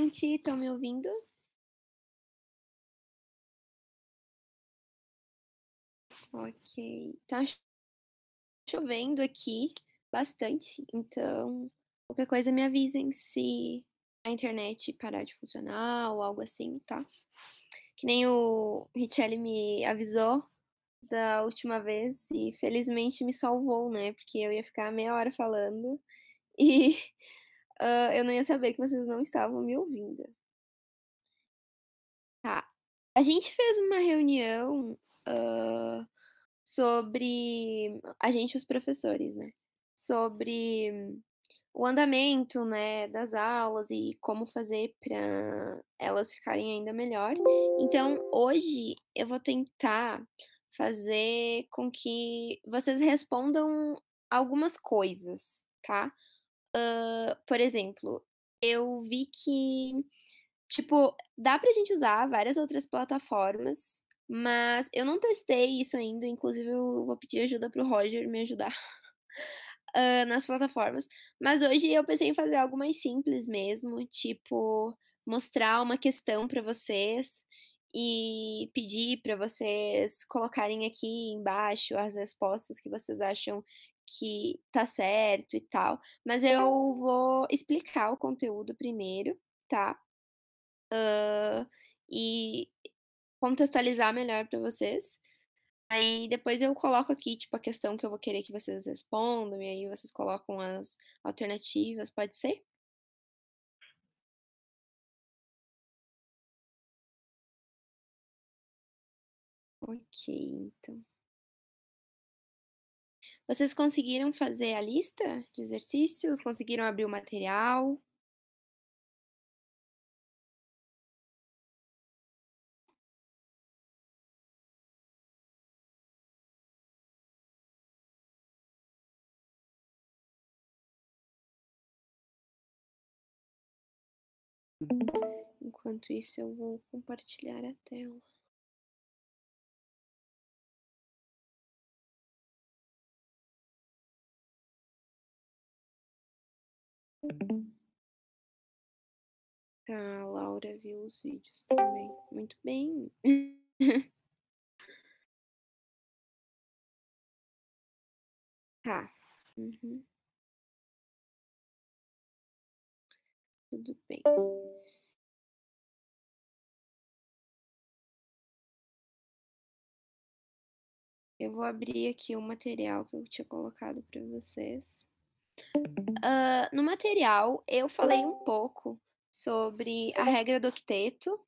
gente, estão me ouvindo? Ok. Tá chovendo aqui bastante, então qualquer coisa me avisem se a internet parar de funcionar ou algo assim, tá? Que nem o Richelli me avisou da última vez e felizmente me salvou, né? Porque eu ia ficar meia hora falando e eu não ia saber que vocês não estavam me ouvindo. Tá. A gente fez uma reunião, sobre a gente, os professores, né, sobre o andamento, né, das aulas e como fazer para elas ficarem ainda melhor. Então, hoje eu vou tentar fazer com que vocês respondam algumas coisas, tá. Por exemplo, eu vi que tipo, dá pra gente usar várias outras plataformas, mas eu não testei isso ainda, inclusive eu vou pedir ajuda para o Roger me ajudar, nas plataformas. Mas hoje eu pensei em fazer algo mais simples mesmo, tipo, mostrar uma questão pra vocês e pedir pra vocês colocarem aqui embaixo as respostas que vocês acham que tá certo e tal. Mas eu vou explicar o conteúdo primeiro, tá? E contextualizar melhor para vocês. Aí depois eu coloco aqui, tipo, a questão que eu vou querer que vocês respondam, e aí vocês colocam as alternativas, pode ser? Ok, então. Vocês conseguiram fazer a lista de exercícios? Conseguiram abrir o material? Enquanto isso, eu vou compartilhar a tela. Tá, a Laura viu os vídeos também. Muito bem. Tá. Uhum, tudo bem. Eu vou abrir aqui o material que eu tinha colocado para vocês. No material, eu falei um pouco sobre a regra do octeto,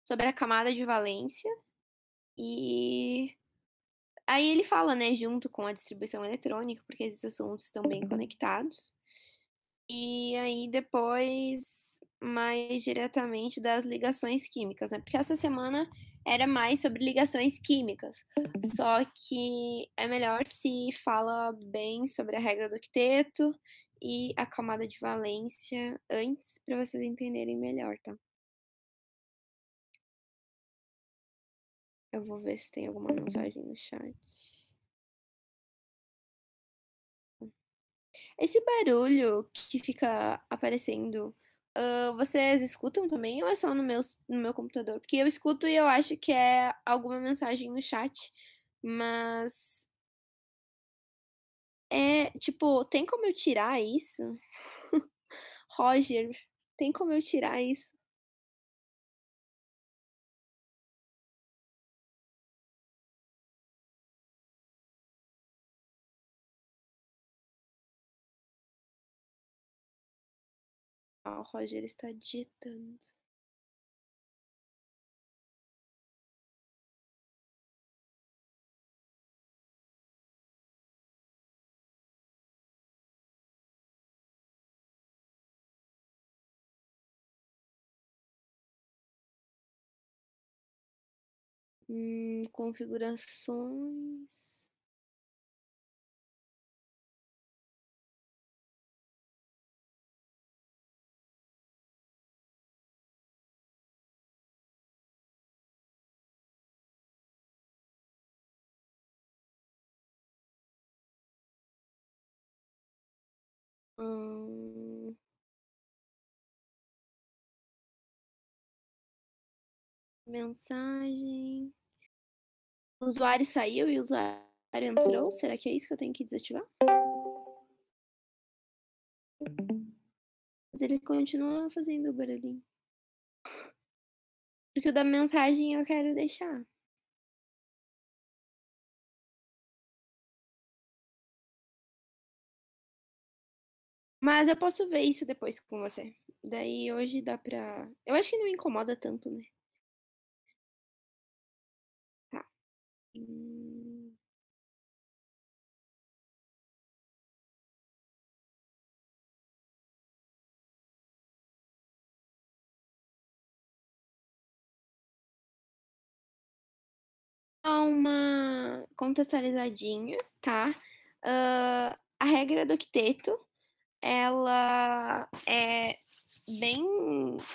sobre a camada de valência, e aí ele fala, né, junto com a distribuição eletrônica, porque esses assuntos estão bem conectados. E aí depois, mais diretamente das ligações químicas, né? Porque essa semana era mais sobre ligações químicas. Só que é melhor se fala bem sobre a regra do octeto e a camada de valência antes, para vocês entenderem melhor, tá? Eu vou ver se tem alguma mensagem no chat. Esse barulho que fica aparecendo, vocês escutam também ou é só no meu computador? Porque eu escuto e eu acho que é alguma mensagem no chat, mas tipo, tem como eu tirar isso? Roger, tem como eu tirar isso? Ah, o Roger está digitando. Configurações. Hum, Mensagem. O usuário saiu e o usuário entrou. Será que é isso que eu tenho que desativar? Mas ele continua fazendo o barulhinho. Porque o da mensagem eu quero deixar. Mas eu posso ver isso depois com você. Daí hoje dá pra. Eu acho que não incomoda tanto, né? Tá. Hum. Dar uma contextualizadinha, tá? A regra do octeto, ela é bem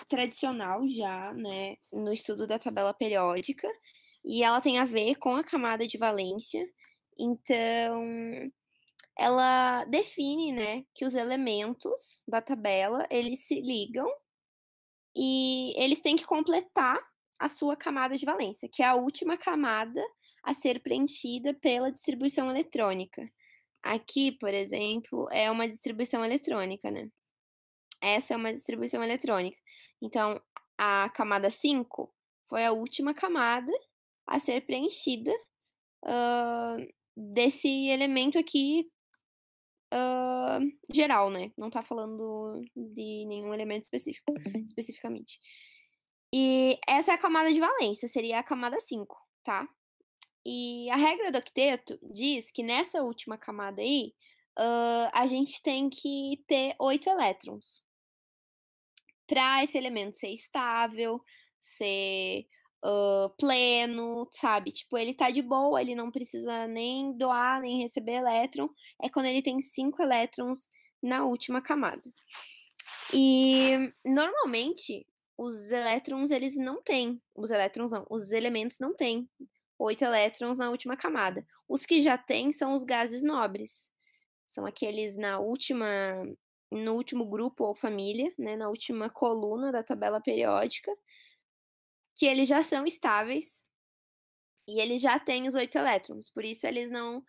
tradicional já, né, no estudo da tabela periódica, e ela tem a ver com a camada de valência. Então, ela define, né, que os elementos da tabela, eles se ligam e eles têm que completar a sua camada de valência, que é a última camada a ser preenchida pela distribuição eletrônica. Aqui, por exemplo, é uma distribuição eletrônica, né? Essa é uma distribuição eletrônica. Então, a camada 5 foi a última camada a ser preenchida, desse elemento aqui, geral, né? Não tá falando de nenhum elemento específico, especificamente. E essa é a camada de valência, seria a camada 5, tá? E a regra do octeto diz que nessa última camada aí, a gente tem que ter 8 elétrons para esse elemento ser estável, ser pleno, sabe? Tipo, ele tá de boa, ele não precisa nem doar, nem receber elétron. É quando ele tem 5 elétrons na última camada. E normalmente os elétrons eles não têm, os elétrons não, os elementos não têm 8 elétrons na última camada. Os que já têm são os gases nobres. São aqueles no último grupo ou família, né, na última coluna da tabela periódica, que eles já são estáveis e eles já têm os 8 elétrons. Por isso eles não,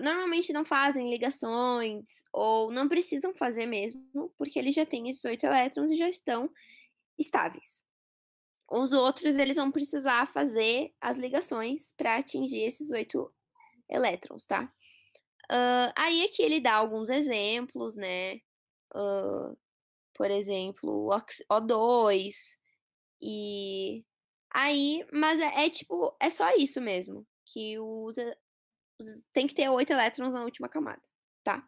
normalmente não fazem ligações ou não precisam fazer mesmo, porque eles já têm esses 8 elétrons e já estão estáveis. Os outros, eles vão precisar fazer as ligações para atingir esses 8 elétrons, tá? Aí aqui ele dá alguns exemplos, né? Hã, por exemplo, O2 e aí mas é tipo, é só isso mesmo, que tem que ter 8 elétrons na última camada, tá?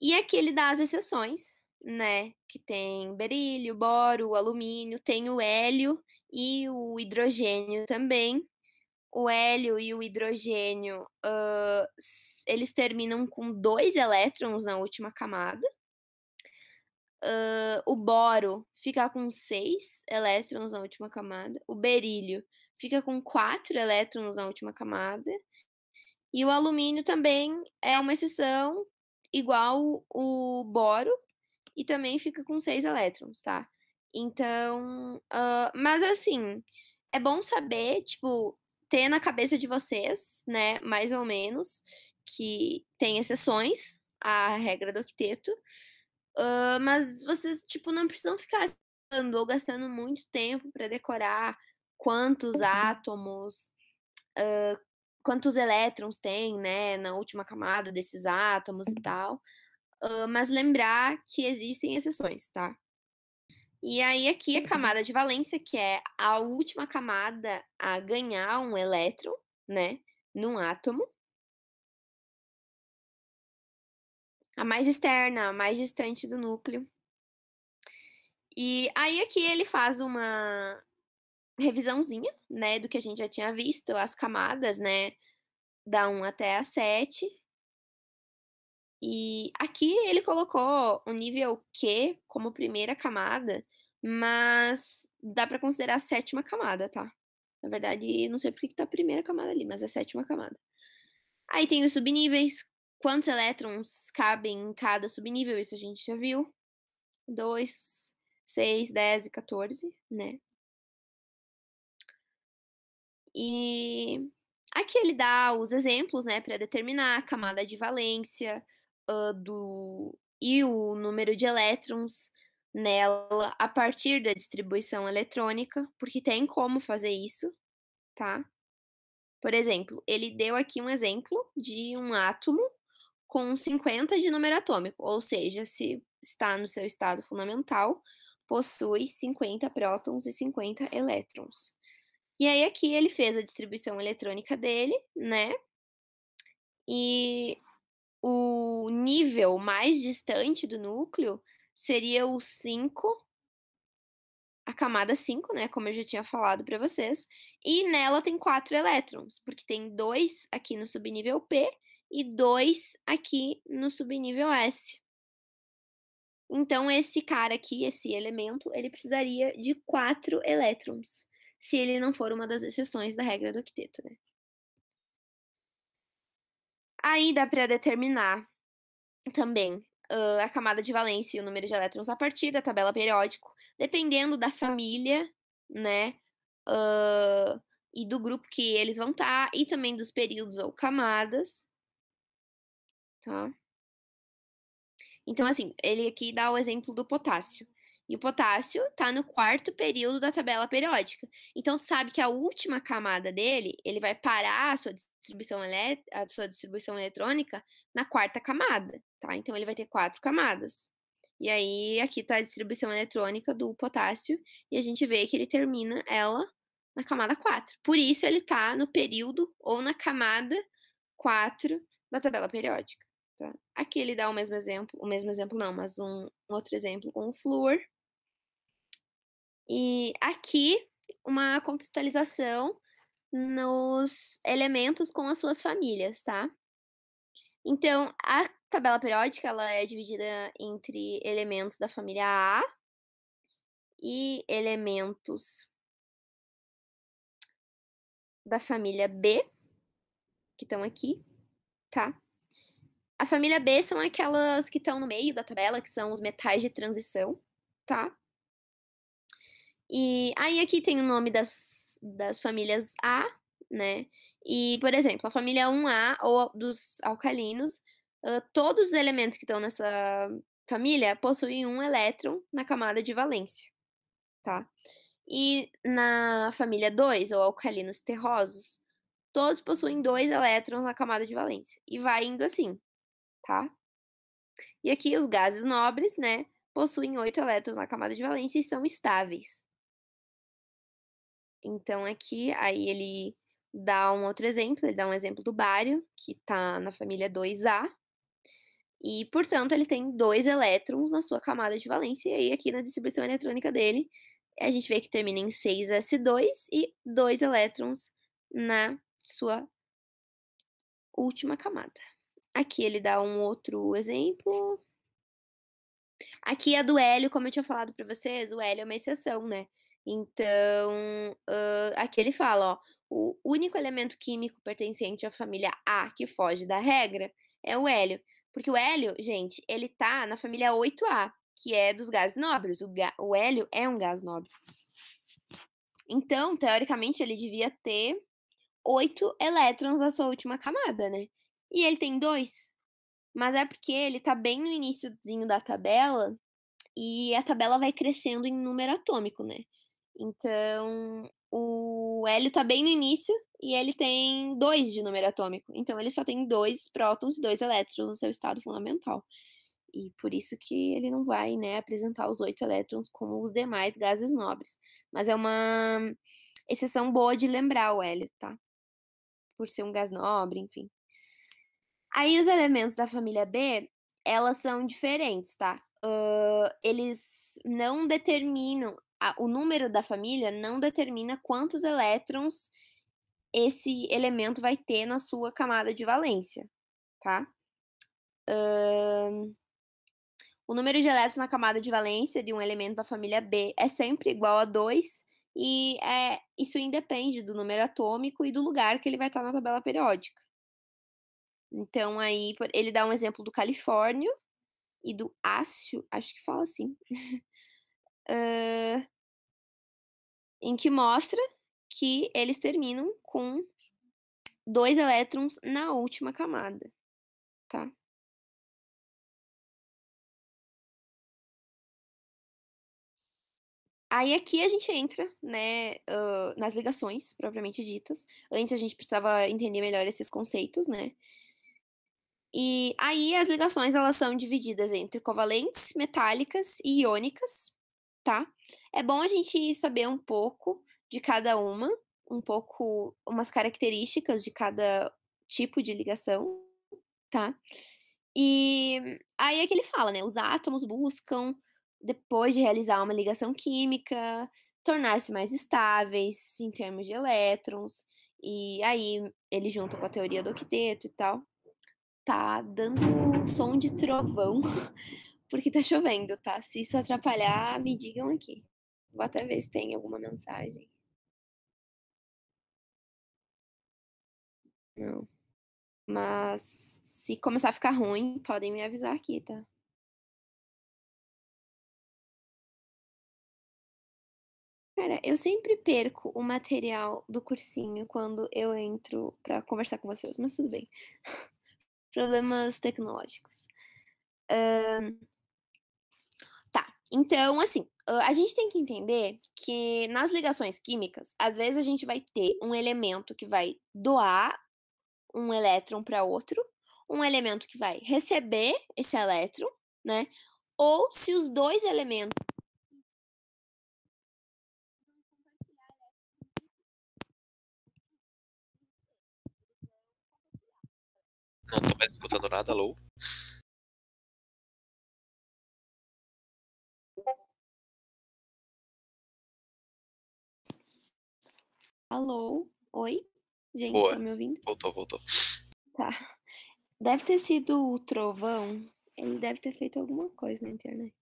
E aqui ele dá as exceções, né, que tem berílio, boro, alumínio, tem o hélio e o hidrogênio também. O hélio e o hidrogênio, eles terminam com 2 elétrons na última camada. O boro fica com 6 elétrons na última camada. O berílio fica com 4 elétrons na última camada. E o alumínio também é uma exceção, igual o boro, e também fica com 6 elétrons, tá? Então, mas assim, é bom saber, tipo, ter na cabeça de vocês, né, mais ou menos, que tem exceções à regra do octeto, mas vocês, tipo, não precisam ficar estudando ou gastando muito tempo para decorar quantos átomos, quantos elétrons tem, né, na última camada desses átomos e tal. Mas lembrar que existem exceções, tá? E aí aqui a camada de valência, que é a última camada a ganhar um elétron, né, num átomo. A mais externa, a mais distante do núcleo. E aí aqui ele faz uma revisãozinha, né, do que a gente já tinha visto, as camadas, né, da 1 até a 7. E aqui ele colocou o nível Q como primeira camada, mas dá pra considerar a sétima camada, tá? Na verdade, não sei por que tá a primeira camada ali, mas é a sétima camada. Aí tem os subníveis, quantos elétrons cabem em cada subnível, isso a gente já viu. 2, 6, 10 e 14, né? E aqui ele dá os exemplos, né, para determinar a camada de valência, e o número de elétrons nela a partir da distribuição eletrônica, porque tem como fazer isso, tá. Por exemplo, ele deu aqui um exemplo de um átomo com 50 de número atômico, ou seja, se está no seu estado fundamental, possui 50 prótons e 50 elétrons. E aí aqui ele fez a distribuição eletrônica dele, né, e o nível mais distante do núcleo seria o 5, a camada 5, né, como eu já tinha falado para vocês, e nela tem 4 elétrons, porque tem 2 aqui no subnível P e 2 aqui no subnível S. Então esse cara aqui, esse elemento, ele precisaria de 4 elétrons, se ele não for uma das exceções da regra do octeto, né. Aí dá para determinar também, a camada de valência e o número de elétrons a partir da tabela periódico, dependendo da família, né, hã, e do grupo que eles vão estar, e também dos períodos ou camadas, tá. Então, assim, ele aqui dá o exemplo do potássio. E o potássio está no quarto período da tabela periódica. Então, sabe que a última camada dele, ele vai parar a sua distribuição eletrônica na quarta camada, tá? Então, ele vai ter 4 camadas. E aí, aqui está a distribuição eletrônica do potássio, e a gente vê que ele termina ela na camada 4. Por isso, ele está no período ou na camada 4 da tabela periódica. Tá. Aqui ele dá o mesmo exemplo não, mas um outro exemplo com o flúor. E aqui, uma contextualização nos elementos com as suas famílias, tá. Então, a tabela periódica, ela é dividida entre elementos da família A e elementos da família B, que estão aqui, tá. A família B são aquelas que estão no meio da tabela, que são os metais de transição, tá. E aí aqui tem o nome das famílias A, né, e, por exemplo, a família 1A ou dos alcalinos, todos os elementos que estão nessa família possuem um elétron na camada de valência, tá. E na família 2, ou alcalinos terrosos, todos possuem 2 elétrons na camada de valência, e vai indo assim, tá. E aqui os gases nobres, né, possuem 8 elétrons na camada de valência e são estáveis. Então aqui, aí ele dá um outro exemplo, ele dá um exemplo do bário, que está na família 2A, e portanto ele tem 2 elétrons na sua camada de valência, e aí aqui na distribuição eletrônica dele, a gente vê que termina em 6s2 e 2 elétrons na sua última camada. Aqui ele dá um outro exemplo. Aqui a do hélio, como eu tinha falado pra vocês, o hélio é uma exceção, né. Então, aqui ele fala, ó: "O único elemento químico pertencente à família A que foge da regra é o hélio", porque o hélio, gente, ele tá na família 8A, que é dos gases nobres, o hélio é um gás nobre. Então, teoricamente, ele devia ter 8 elétrons na sua última camada, né. E ele tem 2, mas é porque ele tá bem no iniciozinho da tabela e a tabela vai crescendo em número atômico, né. Então, o hélio tá bem no início e ele tem 2 de número atômico, então ele só tem 2 prótons e 2 elétrons no seu estado fundamental. E por isso que ele não vai, né, apresentar os 8 elétrons como os demais gases nobres. Mas é uma exceção boa de lembrar o hélio, tá, por ser um gás nobre, enfim. Aí os elementos da família B, elas são diferentes, tá. Eles não determinam o número da família não determina quantos elétrons esse elemento vai ter na sua camada de valência, tá. O número de elétrons na camada de valência de um elemento da família B é sempre igual a 2 e, isso independe do número atômico e do lugar que ele vai estar na tabela periódica. Então aí ele dá um exemplo do califórnio e do ácio, acho que fala assim, em que mostra que eles terminam com 2 elétrons na última camada, tá. Aí aqui a gente entra, né, nas ligações propriamente ditas. Antes a gente precisava entender melhor esses conceitos, né. E aí as ligações elas são divididas entre covalentes, metálicas e iônicas, tá. É bom a gente saber um pouco de cada uma, um pouco umas características de cada tipo de ligação, tá. E aí é que ele fala, né, os átomos buscam, depois de realizar uma ligação química, tornar-se mais estáveis em termos de elétrons, e aí ele junta com a teoria do octeto e tal. Tá dando som de trovão, porque tá chovendo, tá. Se isso atrapalhar, me digam aqui. Vou até ver se tem alguma mensagem. Não. Mas se começar a ficar ruim, podem me avisar aqui, tá. Cara, eu sempre perco o material do cursinho quando eu entro pra conversar com vocês, mas tudo bem. Problemas tecnológicos. Tá, então assim, a gente tem que entender que nas ligações químicas, às vezes a gente vai ter um elemento que vai doar um elétron para outro, um elemento que vai receber esse elétron, né, ou se os 2 elementos Não tô mais escutando nada, alô? alô? Oi? Gente, Boa. tá me ouvindo? Voltou, voltou. Tá. Deve ter sido o trovão, ele deve ter feito alguma coisa na internet.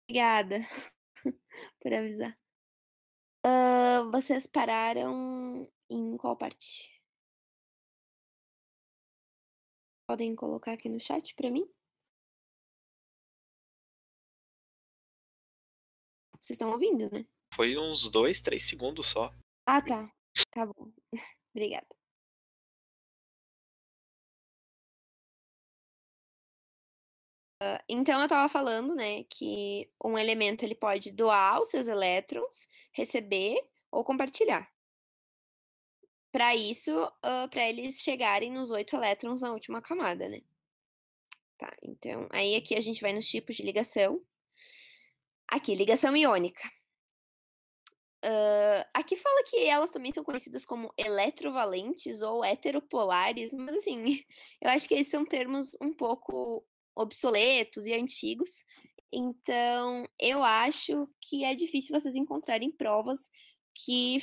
Obrigada por avisar. Vocês pararam em qual parte? Podem colocar aqui no chat pra mim? Vocês estão ouvindo, né? Foi uns 2, 3 segundos só. Ah, tá. Tá bom. Obrigada. Então eu estava falando, né, que um elemento ele pode doar os seus elétrons, receber ou compartilhar. Para isso, para eles chegarem nos 8 elétrons na última camada, né. Tá, então aí aqui a gente vai nos tipos de ligação. Aqui, ligação iônica. Aqui fala que elas também são conhecidas como eletrovalentes ou heteropolares, mas assim, eu acho que esses são termos um pouco obsoletos e antigos, então eu acho que é difícil vocês encontrarem provas que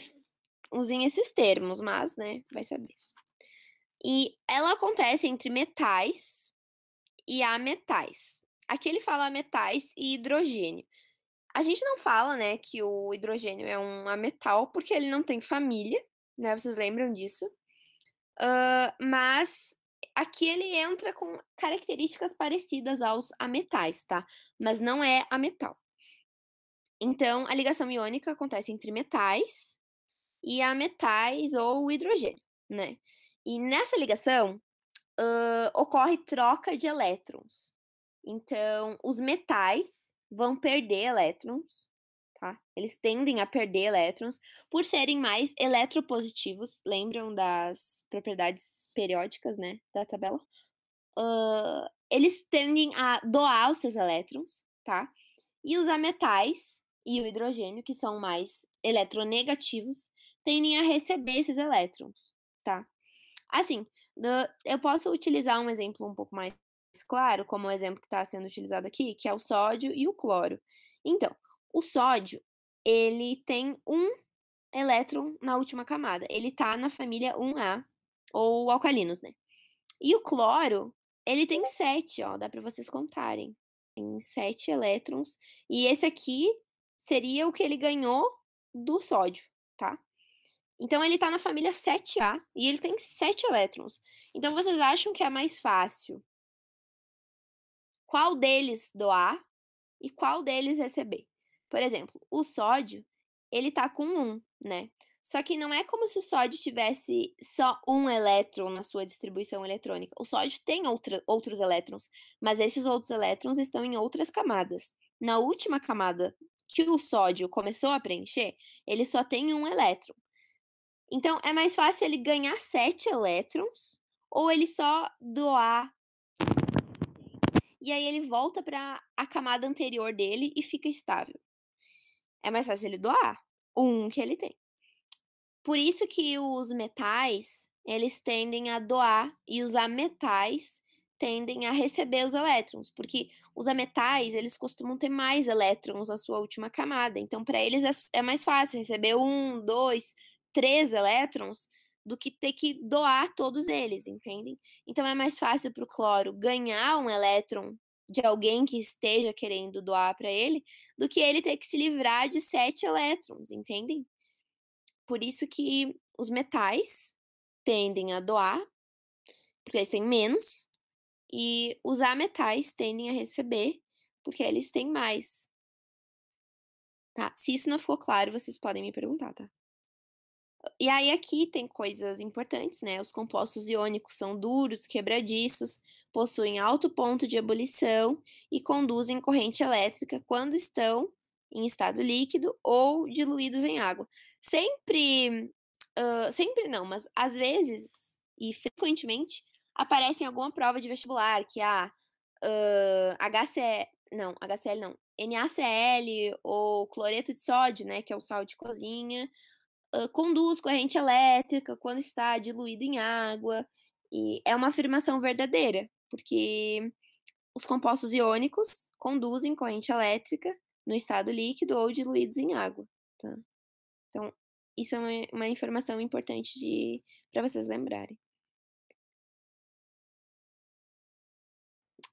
usem esses termos, mas, né, vai saber. E ela acontece entre metais e ametais. Aqui ele fala metais e hidrogênio. A gente não fala, né, que o hidrogênio é um ametal, porque ele não tem família, né, vocês lembram disso. Mas aqui ele entra com características parecidas aos ametais, tá, mas não é ametal. Então a ligação iônica acontece entre metais e ametais ou hidrogênio, né. E nessa ligação, ocorre troca de elétrons. Então os metais vão perder elétrons, tá, eles tendem a perder elétrons, por serem mais eletropositivos, lembram das propriedades periódicas, né, da tabela? Eles tendem a doar os seus elétrons, tá, e os ametais e o hidrogênio, que são mais eletronegativos, tendem a receber esses elétrons, tá. Assim, eu posso utilizar um exemplo um pouco mais claro, como o exemplo que está sendo utilizado aqui, que é o sódio e o cloro. Então, o sódio, ele tem um elétron na última camada, ele está na família 1A, ou alcalinos, né. E o cloro, ele tem 7, ó, dá para vocês contarem. Tem 7 elétrons, e esse aqui seria o que ele ganhou do sódio, tá. Então ele tá na família 7A e ele tem 7 elétrons. Então vocês acham que é mais fácil qual deles doar e qual deles receber? Por exemplo, o sódio, ele tá com 1, né. Só que não é como se o sódio tivesse só um elétron na sua distribuição eletrônica. O sódio tem outros elétrons, mas esses outros elétrons estão em outras camadas. Na última camada que o sódio começou a preencher, ele só tem um elétron. Então é mais fácil ele ganhar 7 elétrons ou ele só doar, e aí ele volta para a camada anterior dele e fica estável. É mais fácil ele doar o 1 que ele tem. Por isso que os metais, eles tendem a doar e os ametais tendem a receber os elétrons, porque os ametais, eles costumam ter mais elétrons na sua última camada, então para eles é mais fácil receber 1, 2, 3 elétrons do que ter que doar todos eles, entendem? Então é mais fácil para o cloro ganhar um elétron de alguém que esteja querendo doar para ele, do que ele ter que se livrar de 7 elétrons, entendem? Por isso que os metais tendem a doar, porque eles têm menos, e os ametais tendem a receber, porque eles têm mais, tá. Se isso não ficou claro, vocês podem me perguntar, tá. E aí aqui tem coisas importantes, né, os compostos iônicos são duros, quebradiços, possuem alto ponto de ebulição e conduzem corrente elétrica quando estão em estado líquido ou diluídos em água. Sempre, sempre não, mas às vezes e frequentemente aparece em alguma prova de vestibular que, HC não, HCl não, NaCl ou cloreto de sódio, né, que é o sal de cozinha, conduz corrente elétrica quando está diluído em água, e é uma afirmação verdadeira, porque os compostos iônicos conduzem corrente elétrica no estado líquido ou diluídos em água, tá. Então, isso é uma informação importante de para vocês lembrarem.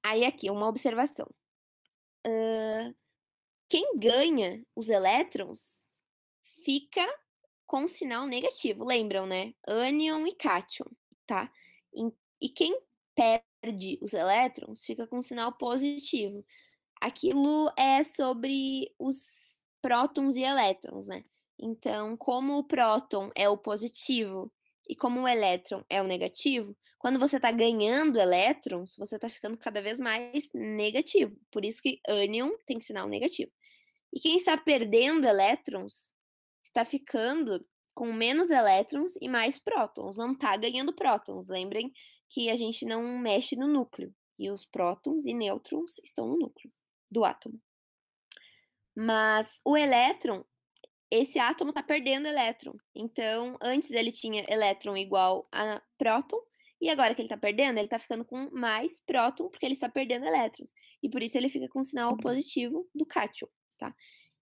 Aí aqui, uma observação, quem ganha os elétrons fica com sinal negativo, lembram, né? Ânion e cátion, tá? E quem perde os elétrons fica com sinal positivo. Aquilo é sobre os prótons e elétrons, né? Então, como o próton é o positivo e como o elétron é o negativo, quando você está ganhando elétrons, você está ficando cada vez mais negativo. Por isso que ânion tem sinal negativo. E quem está perdendo elétrons está ficando com menos elétrons e mais prótons, não está ganhando prótons. Lembrem que a gente não mexe no núcleo, e os prótons e nêutrons estão no núcleo do átomo. Mas o elétron, esse átomo está perdendo elétron. Então, antes ele tinha elétron igual a próton, e agora que ele está perdendo, ele está ficando com mais próton, porque ele está perdendo elétrons. E por isso ele fica com o sinal positivo do cátion, tá?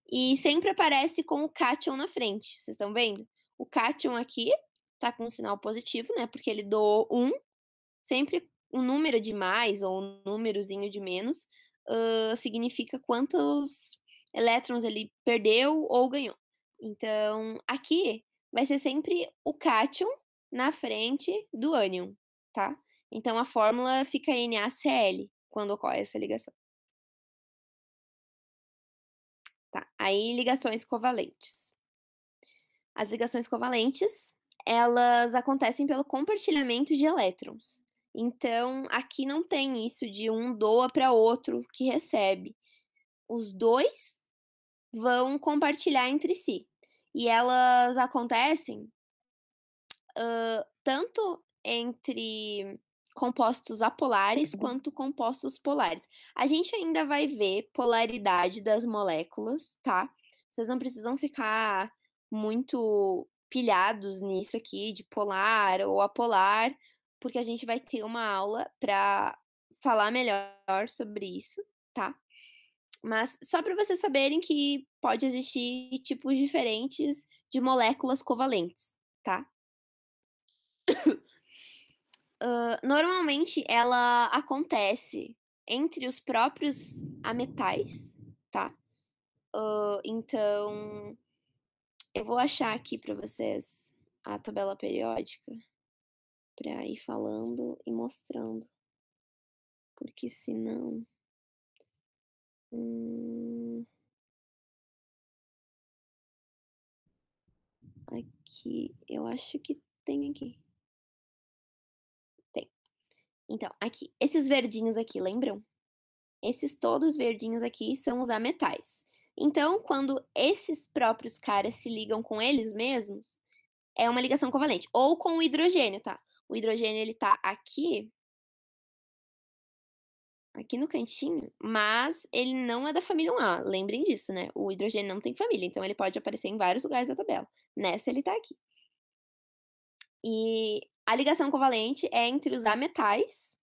E sempre aparece com o cátion na frente, vocês estão vendo? O cátion aqui tá com um sinal positivo, né, porque ele doou 1, sempre um número de mais ou um númerozinho de menos, significa quantos elétrons ele perdeu ou ganhou. Então, aqui vai ser sempre o cátion na frente do ânion, tá? Então a fórmula fica NaCl quando ocorre essa ligação. Tá, aí ligações covalentes. As ligações covalentes, elas acontecem pelo compartilhamento de elétrons. Então, aqui não tem isso de um doa para outro que recebe. Os dois vão compartilhar entre si. E elas acontecem tanto entre compostos apolares quanto compostos polares. A gente ainda vai ver polaridade das moléculas, tá? Vocês não precisam ficar muito pilhados nisso aqui de polar ou apolar, porque a gente vai ter uma aula para falar melhor sobre isso, tá? Mas só para vocês saberem que pode existir tipos diferentes de moléculas covalentes, tá? Normalmente ela acontece entre os próprios ametais, tá? Então, eu vou achar aqui para vocês a tabela periódica para ir falando e mostrando, porque senão. Hum, aqui, eu acho que tem aqui. Tem. Então, aqui, esses verdinhos aqui, lembram? Esses todos verdinhos aqui são os ametais. Então, quando esses próprios caras se ligam com eles mesmos, é uma ligação covalente, ou com o hidrogênio, tá? O hidrogênio ele tá aqui no cantinho, mas ele não é da família 1A, lembrem disso, né? O hidrogênio não tem família, então ele pode aparecer em vários lugares da tabela. Nessa ele tá aqui. E a ligação covalente é entre os ametais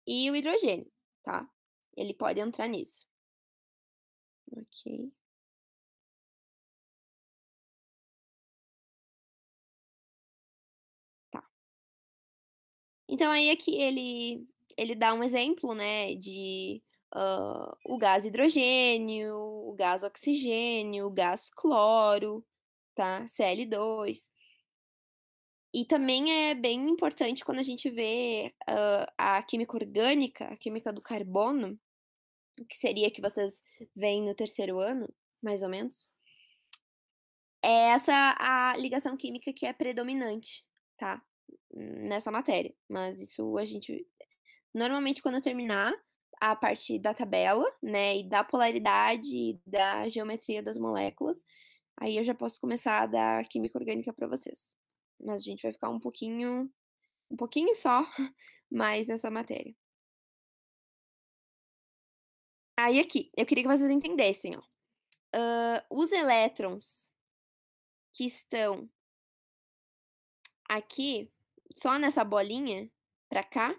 e o hidrogênio, tá? Ele pode entrar nisso. Ok. Tá. Então aí aqui ele dá um exemplo, né, de, o gás hidrogênio, o gás oxigênio, o gás cloro, tá, Cl2. E também é bem importante quando a gente vê, a química orgânica, a química do carbono, que seria que vocês veem no terceiro ano, mais ou menos, é essa a ligação química que é predominante, tá, nessa matéria. Mas isso a gente normalmente quando eu terminar a parte da tabela, né, e da polaridade, da geometria das moléculas, aí eu já posso começar a dar química orgânica para vocês. Mas a gente vai ficar um pouquinho só mais nessa matéria. Aí aqui, eu queria que vocês entendessem, ó, os elétrons que estão aqui, só nessa bolinha pra cá,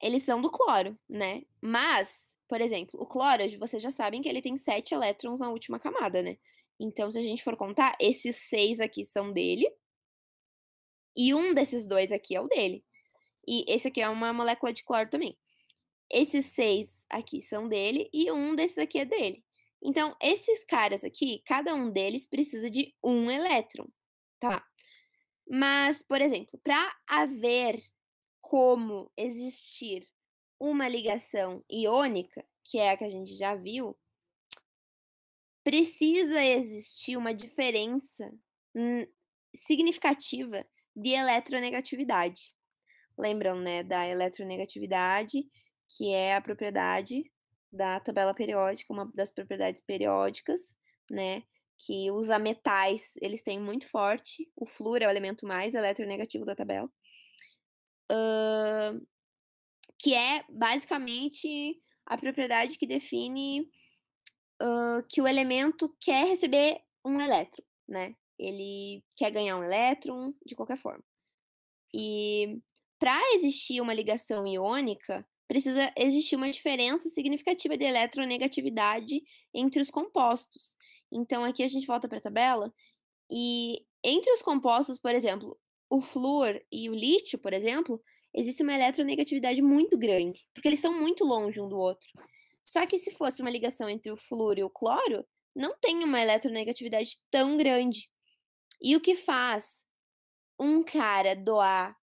eles são do cloro, né. Mas, por exemplo, o cloro vocês já sabem que ele tem 7 elétrons na última camada, né. Então se a gente for contar, esses 6 aqui são dele, e um desses 2 aqui é o dele. E esse aqui é uma molécula de cloro também. Esses 6 aqui são dele e um desses aqui é dele. Então, esses caras aqui, cada um deles precisa de um elétron, tá? Mas, por exemplo, para haver como existir uma ligação iônica, que é a que a gente já viu, precisa existir uma diferença significativa de eletronegatividade. Lembram, né, da eletronegatividade, que é a propriedade da tabela periódica, uma das propriedades periódicas, né, que os ametais, eles têm muito forte, o flúor é o elemento mais eletronegativo da tabela. Que é basicamente a propriedade que define, que o elemento quer receber um elétron, né, ele quer ganhar um elétron de qualquer forma. E para existir uma ligação iônica, precisa existir uma diferença significativa de eletronegatividade entre os compostos. Então aqui a gente volta para a tabela, e entre os compostos, por exemplo, o flúor e o lítio, por exemplo, existe uma eletronegatividade muito grande, porque eles estão muito longe um do outro. Só que se fosse uma ligação entre o flúor e o cloro, não tem uma eletronegatividade tão grande. E o que faz um cara doar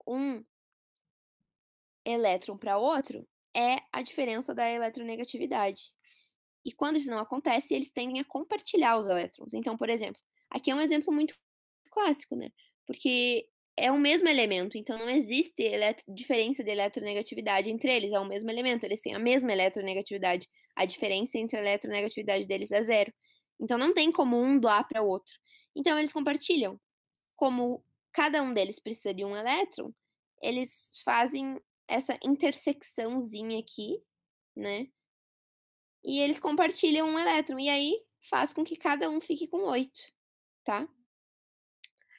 um elétron para outro é a diferença da eletronegatividade. E quando isso não acontece, eles tendem a compartilhar os elétrons. Então, por exemplo, aqui é um exemplo muito clássico, né? Porque é o mesmo elemento, então não existe diferença de eletronegatividade entre eles, é o mesmo elemento, eles têm a mesma eletronegatividade. A diferença entre a eletronegatividade deles é zero. Então não tem como um doar para o outro. Então eles compartilham. Como cada um deles precisa de um elétron, eles fazem essa intersecçãozinha aqui, né, e eles compartilham um elétron, e aí faz com que cada um fique com 8, tá.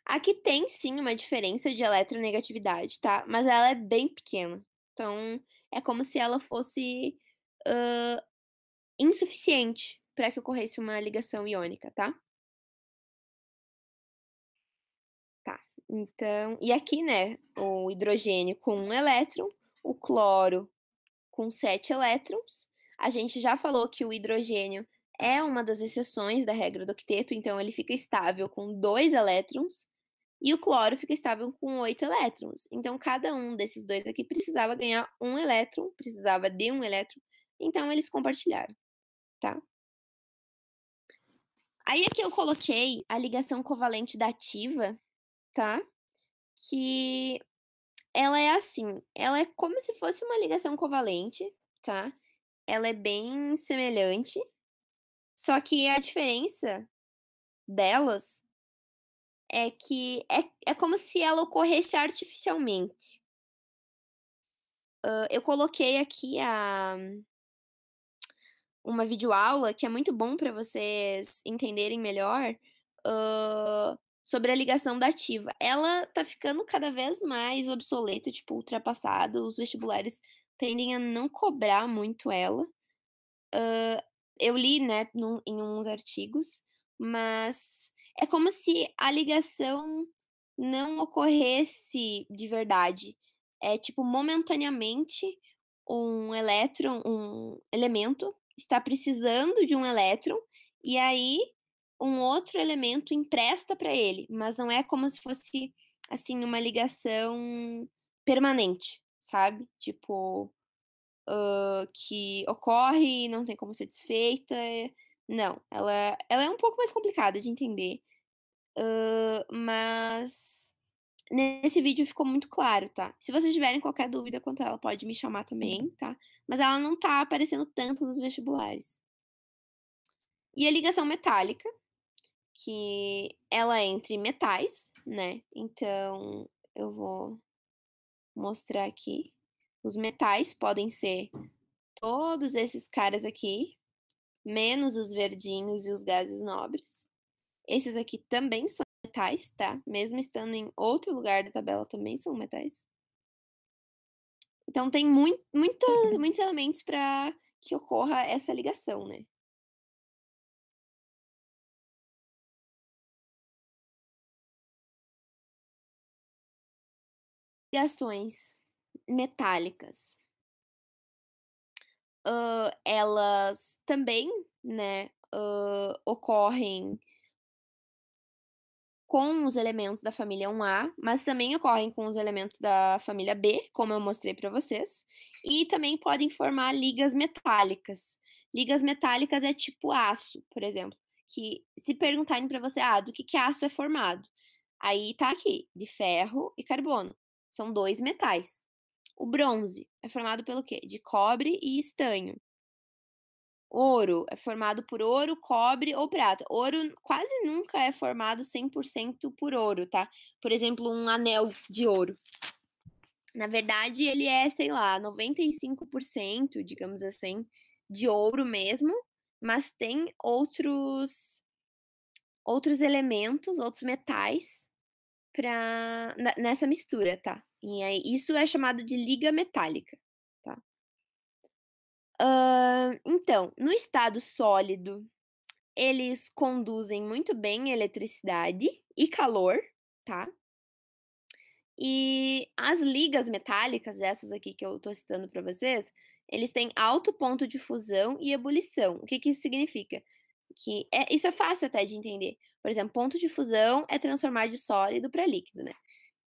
Aqui tem sim uma diferença de eletronegatividade, tá, mas ela é bem pequena. Então, é como se ela fosse, insuficiente para que ocorresse uma ligação iônica, tá. Tá, então e aqui, né, o hidrogênio com um elétron, o cloro com 7 elétrons. A gente já falou que o hidrogênio é uma das exceções da regra do octeto, então ele fica estável com 2 elétrons, e o cloro fica estável com 8 elétrons. Então cada um desses 2 aqui precisava ganhar um elétron, precisava de um elétron, então eles compartilharam, tá. Aí aqui eu coloquei a ligação covalente da ativa, tá, que ela é assim, ela é como se fosse uma ligação covalente, tá, ela é bem semelhante, só que a diferença delas é que é como se ela ocorresse artificialmente. Eu coloquei aqui uma videoaula que é muito bom para vocês entenderem melhor, sobre a ligação da ativa. Ela tá ficando cada vez mais obsoleta, tipo, ultrapassada, os vestibulares tendem a não cobrar muito ela. Eu li, né, em uns artigos, mas é como se a ligação não ocorresse de verdade. É tipo, momentaneamente, um elemento está precisando de um elétron, e aí um outro elemento empresta para ele, mas não é como se fosse, assim, uma ligação permanente, sabe? Tipo, que ocorre e não tem como ser desfeita. Não, ela é um pouco mais complicada de entender, mas nesse vídeo ficou muito claro, tá. Se vocês tiverem qualquer dúvida quanto a ela, pode me chamar também, tá. Mas ela não tá aparecendo tanto nos vestibulares. E a ligação metálica, que ela é entre metais, né, então eu vou mostrar aqui. Os metais podem ser todos esses caras aqui, menos os verdinhos e os gases nobres. Esses aqui também são metais, tá? Mesmo estando em outro lugar da tabela, também são metais. Então tem muitos elementos para que ocorra essa ligação, né? Ligações metálicas, elas também, né, ocorrem com os elementos da família 1A, mas também ocorrem com os elementos da família B, como eu mostrei para vocês, e também podem formar ligas metálicas. Ligas metálicas é tipo aço, por exemplo, que se perguntarem para você: "Ah, do que aço é formado?". Aí tá aqui, de ferro e carbono. São 2 metais. O bronze é formado pelo quê? De cobre e estanho. Ouro é formado por ouro, cobre ou prata. Ouro quase nunca é formado 100% por ouro, tá? Por exemplo, um anel de ouro. Na verdade, ele é, sei lá, 95%, digamos assim, de ouro mesmo, mas tem outros elementos, outros metais nessa mistura, tá? E aí, isso é chamado de liga metálica, tá? Então, no estado sólido, eles conduzem muito bem eletricidade e calor, tá? E as ligas metálicas, essas aqui que eu tô citando para vocês, eles têm alto ponto de fusão e ebulição. O que que isso significa? Isso é fácil até de entender. Por exemplo, ponto de fusão é transformar de sólido para líquido, né?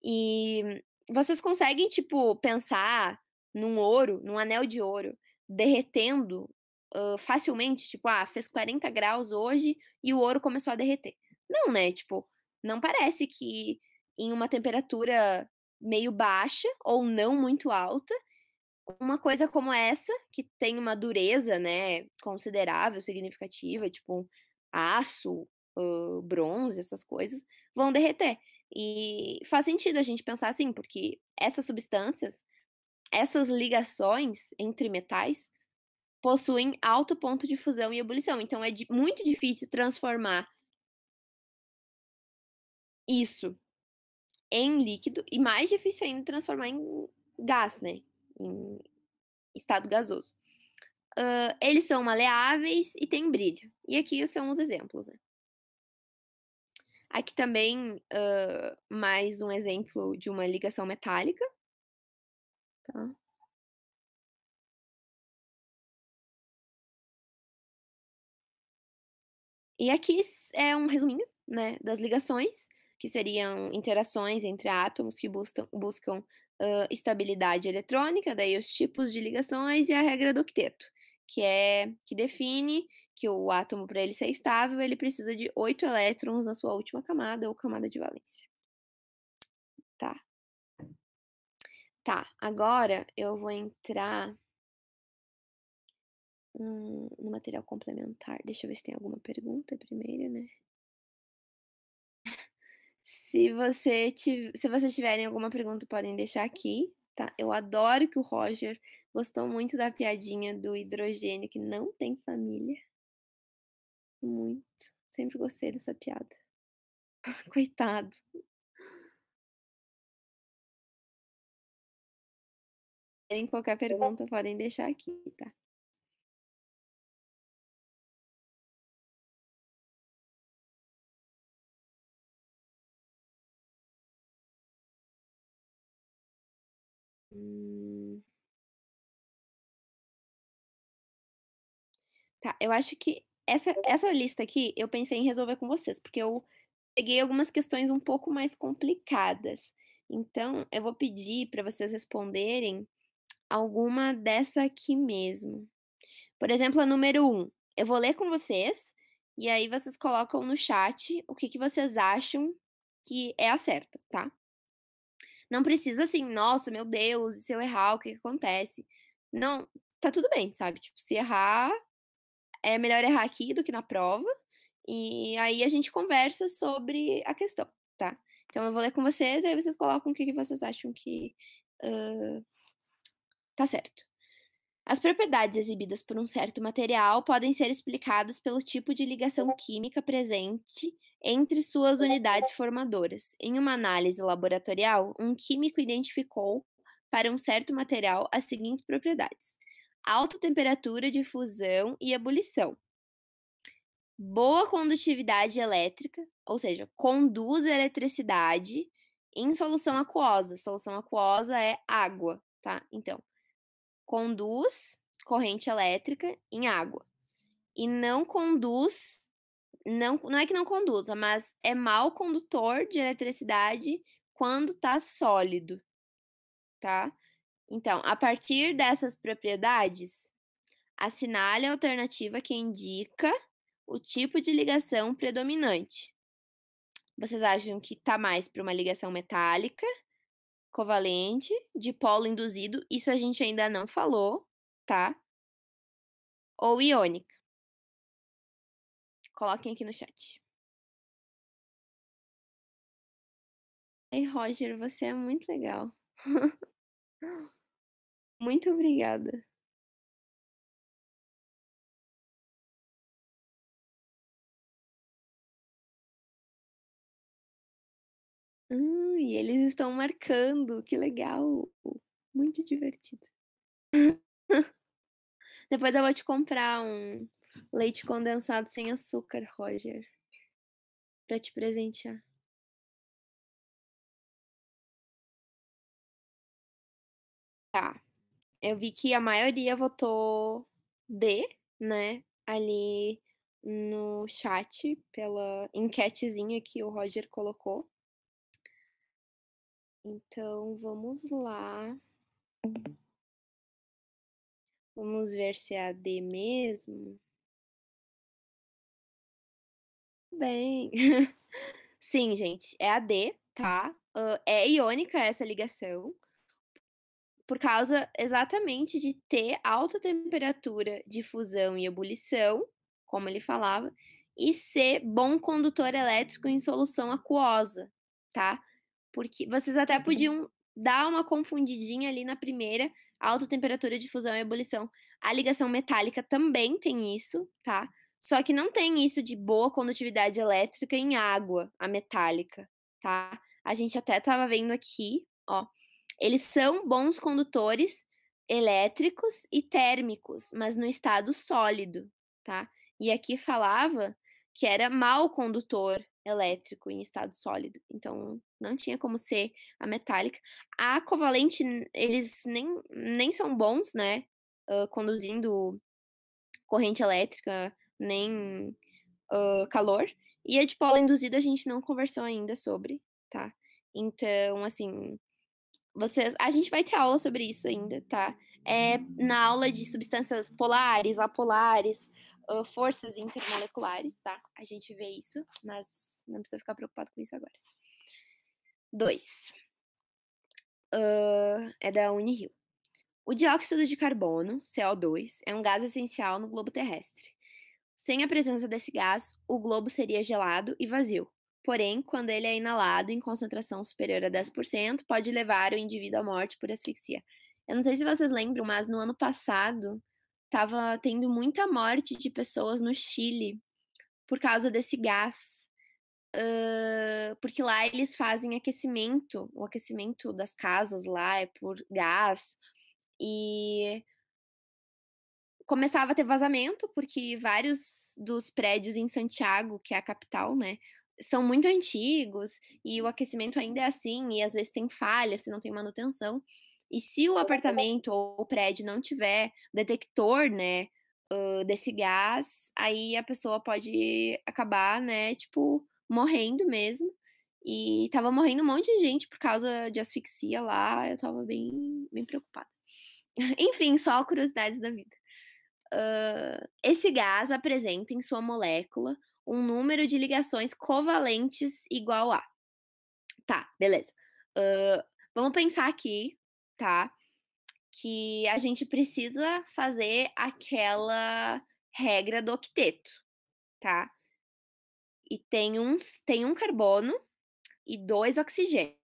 E vocês conseguem, tipo, pensar num anel de ouro derretendo, facilmente? Tipo, fez 40 graus hoje e o ouro começou a derreter. Não, né, tipo, não parece que em uma temperatura meio baixa ou não muito alta, uma coisa como essa, que tem uma dureza, né, considerável, significativa, tipo aço, bronze, essas coisas, vão derreter. E faz sentido a gente pensar assim, porque essas substâncias, essas ligações entre metais, possuem alto ponto de fusão e ebulição. Então é muito difícil transformar isso em líquido e mais difícil ainda transformar em gás, né? Em estado gasoso. Eles são maleáveis e têm brilho. E aqui são os exemplos, né? Aqui também, mais um exemplo de uma ligação metálica, tá? E aqui é um resuminho, né, das ligações, que seriam interações entre átomos que buscam estabilidade eletrônica, daí os tipos de ligações e a regra do octeto, que define que o átomo, para ele ser estável, ele precisa de 8 elétrons na sua última camada ou camada de valência. Tá. Tá, agora eu vou entrar, no material complementar. Deixa eu ver se tem alguma pergunta primeiro, né. Se vocês tiverem alguma pergunta, podem deixar aqui, tá. Eu adoro que o Roger gostou muito da piadinha do hidrogênio que não tem família. Muito. Sempre gostei dessa piada. Coitado. Tem qualquer pergunta, podem deixar aqui, tá. Hum. Tá, eu acho que essa lista aqui, eu pensei em resolver com vocês, porque eu peguei algumas questões um pouco mais complicadas. Então, eu vou pedir para vocês responderem alguma dessa aqui mesmo. Por exemplo, a número 1, eu vou ler com vocês, e aí vocês colocam no chat o que que vocês acham que é a certa, tá. Não precisa assim: "Nossa, meu Deus, e se eu errar, o que que acontece?". Não, tá tudo bem, sabe, tipo, se errar, é melhor errar aqui do que na prova, e aí a gente conversa sobre a questão, tá. Então eu vou ler com vocês, e aí vocês colocam o que que vocês acham que, tá certo. As propriedades exibidas por um certo material podem ser explicadas pelo tipo de ligação química presente entre suas unidades formadoras. Em uma análise laboratorial, um químico identificou para um certo material as seguintes propriedades: alta temperatura de fusão e ebulição, boa condutividade elétrica, ou seja, conduz eletricidade em solução aquosa. Solução aquosa é água, tá? Então, conduz corrente elétrica em água e não conduz, não é que não conduza, mas é mau condutor de eletricidade quando tá sólido, tá. Então, a partir dessas propriedades, assinale a alternativa que indica o tipo de ligação predominante. Vocês acham que tá mais para uma ligação metálica, covalente, de polo induzido, isso a gente ainda não falou, tá, ou iônica? Coloquem aqui no chat. Ai, Roger, você é muito legal. Muito obrigada. E eles estão marcando, que legal. Muito divertido. Depois eu vou te comprar um leite condensado sem açúcar, Roger, pra te presentear. Tá, eu vi que a maioria votou D, né, ali no chat, pela enquetezinha que o Roger colocou. Então vamos lá. Vamos ver se é a D mesmo. Bem. Sim, gente, é a D, tá. É iônica essa ligação, por causa exatamente de ter alta temperatura de fusão e ebulição, como ele falava, e ser bom condutor elétrico em solução aquosa, tá. Porque vocês até podiam dar uma confundidinha ali na primeira, alta temperatura de fusão e ebulição. A ligação metálica também tem isso, tá, só que não tem isso de boa condutividade elétrica em água, a metálica, tá. A gente até estava vendo aqui, ó, eles são bons condutores elétricos e térmicos, mas no estado sólido, tá. E aqui falava que era mau condutor elétrico em estado sólido, então não tinha como ser a metálica. A covalente eles nem são bons, né, conduzindo corrente elétrica, nem, calor. E a de polo induzido a gente não conversou ainda sobre, tá. Então, assim, a gente vai ter aula sobre isso ainda, tá. Na aula de substâncias polares, apolares, forças intermoleculares, tá? A gente vê isso, mas não precisa ficar preocupado com isso agora. 2. É da Unirio. O dióxido de carbono, CO2, é um gás essencial no globo terrestre. Sem a presença desse gás, o globo seria gelado e vazio. Porém, quando ele é inalado em concentração superior a 10%, pode levar o indivíduo à morte por asfixia. Eu não sei se vocês lembram, mas no ano passado estava tendo muita morte de pessoas no Chile por causa desse gás. Porque lá eles fazem aquecimento, o aquecimento das casas lá é por gás, e começava a ter vazamento, porque vários dos prédios em Santiago, que é a capital, né, são muito antigos e o aquecimento ainda é assim, e às vezes tem falha, se não tem manutenção. E se o apartamento ou o prédio não tiver detector, né, desse gás, aí a pessoa pode acabar, né, tipo, morrendo mesmo. E estava morrendo um monte de gente por causa de asfixia lá, eu estava bem preocupada. Enfim, só curiosidades da vida. Esse gás apresenta em sua molécula um número de ligações covalentes igual a. Tá, beleza. Vamos pensar aqui, tá? Que a gente precisa fazer aquela regra do octeto, tá? E tem um carbono e 2 oxigênios.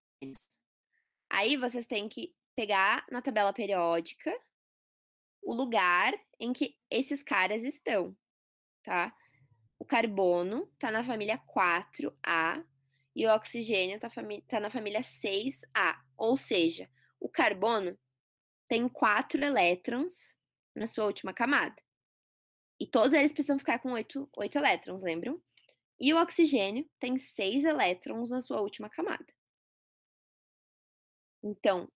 Aí vocês têm que pegar na tabela periódica o lugar em que esses caras estão, tá? O carbono tá na família 4A e o oxigênio tá na família 6A. Ou seja, o carbono tem 4 elétrons na sua última camada. E todos eles precisam ficar com 8 elétrons, lembram? E o oxigênio tem 6 elétrons na sua última camada. Então,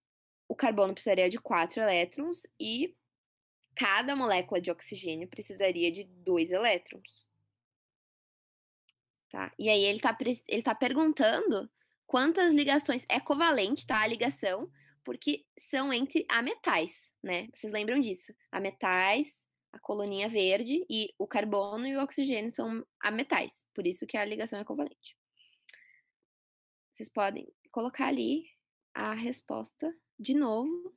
o carbono precisaria de 4 elétrons e cada molécula de oxigênio precisaria de 2 elétrons. Tá? E aí ele tá perguntando quantas ligações é covalente, tá? A ligação, porque são entre ametais, né? Vocês lembram disso? Ametais, a coluninha verde, e o carbono e o oxigênio são ametais, por isso que a ligação é covalente. Vocês podem colocar ali a resposta de novo,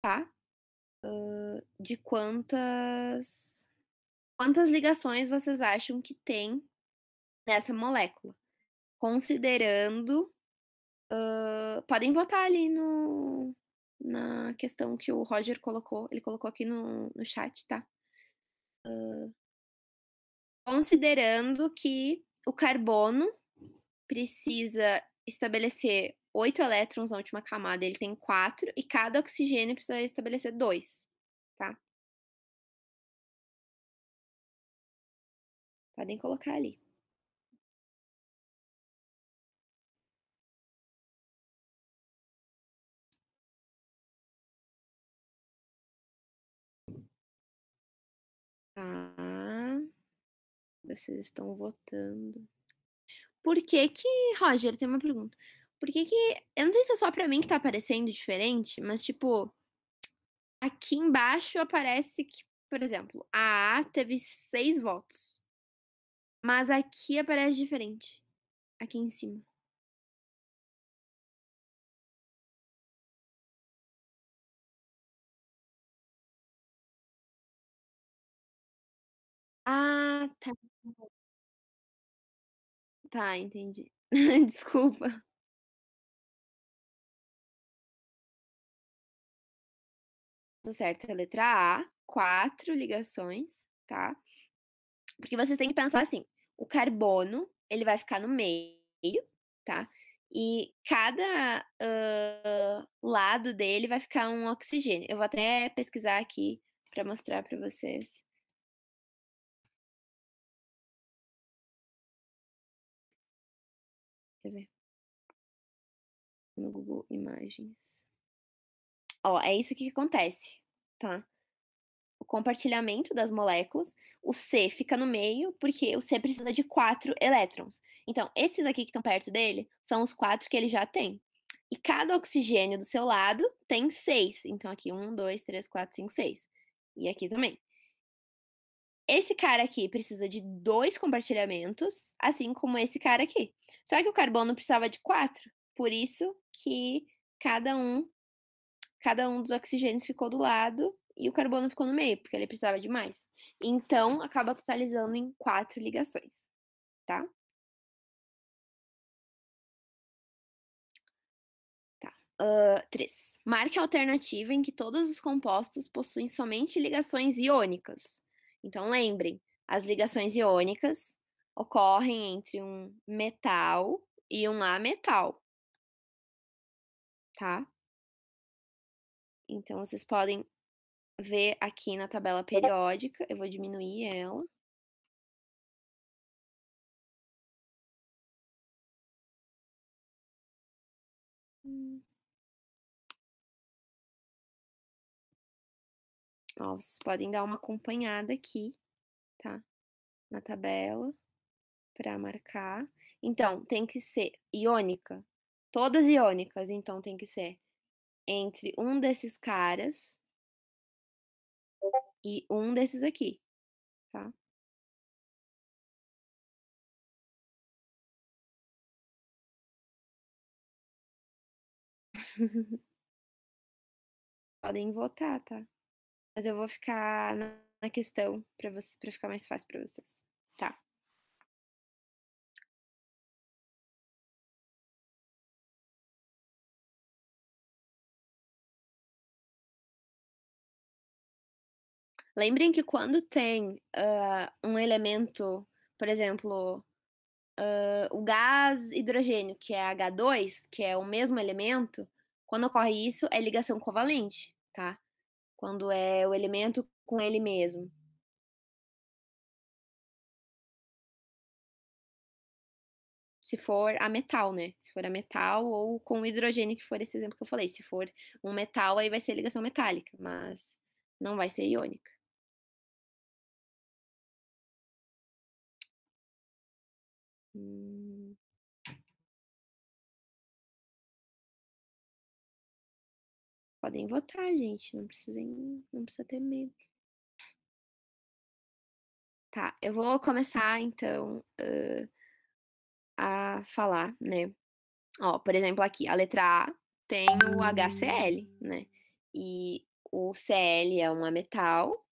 tá? De quantas ligações vocês acham que tem nessa molécula? Considerando, podem votar ali na questão que o Roger colocou, ele colocou aqui no chat, tá? Considerando que o carbono precisa estabelecer 8 elétrons na última camada, ele tem 4, e cada oxigênio precisa estabelecer 2, tá? Podem colocar ali. Tá. Vocês estão votando. Por que que Roger, tem uma pergunta. Por que que eu não sei se é só pra mim que tá aparecendo diferente, mas, tipo, aqui embaixo aparece que, por exemplo, a A teve 6 votos, mas aqui aparece diferente, aqui em cima. Ah, tá. Tá, entendi. Desculpa. Tá certo, é a letra A, 4 ligações, tá? Porque vocês têm que pensar assim, o carbono, ele vai ficar no meio, tá? E cada, lado dele vai ficar um oxigênio. Eu vou até pesquisar aqui pra mostrar pra vocês. Quer ver? No Google Imagens. Ó, é isso que acontece, tá? O compartilhamento das moléculas, o C fica no meio, porque o C precisa de 4 elétrons. Então, esses aqui que estão perto dele são os 4 que ele já tem. E cada oxigênio do seu lado tem 6. Então, aqui 1, 2, 3, 4, 5, 6. E aqui também. Esse cara aqui precisa de 2 compartilhamentos, assim como esse cara aqui. Só que o carbono precisava de 4, por isso que cada um cada um dos oxigênios ficou do lado e o carbono ficou no meio, porque ele precisava de mais. Então, acaba totalizando em 4 ligações, tá? Tá. 3. Marque a alternativa em que todos os compostos possuem somente ligações iônicas. Então, lembrem, as ligações iônicas ocorrem entre um metal e um ametal, tá? Então, vocês podem ver aqui na tabela periódica, eu vou diminuir ela. Ó, vocês podem dar uma acompanhada aqui, tá? Na tabela, para marcar. Então, tem que ser iônica, todas iônicas, então tem que ser entre um desses caras e um desses aqui, tá? Podem votar, tá? Mas eu vou ficar na questão para ficar mais fácil para vocês, tá? Lembrem que quando tem um elemento, por exemplo, o gás hidrogênio, que é H2, que é o mesmo elemento, quando ocorre isso, é ligação covalente, tá? Quando é o elemento com ele mesmo. Se for a metal, né? Se for a metal ou com o hidrogênio, que for esse exemplo que eu falei. Se for um metal, aí vai ser ligação metálica, mas não vai ser iônica. Hum. Podem votar, gente. Não precisa ter medo. Tá, eu vou começar então a falar, né? Ó, por exemplo, aqui, a letra A tem o HCl, né? E o Cl é um ametal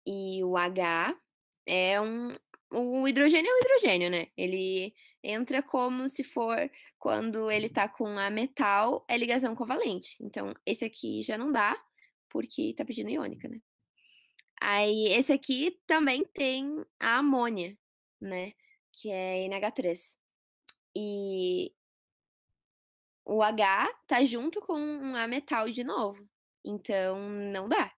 e o H é um. O hidrogênio é o hidrogênio, né? Ele entra como se for quando ele tá com ametal, é ligação covalente. Então, esse aqui já não dá, porque tá pedindo iônica, né? Aí, esse aqui também tem a amônia, né? Que é NH3. E o H tá junto com um A metal de novo, então não dá,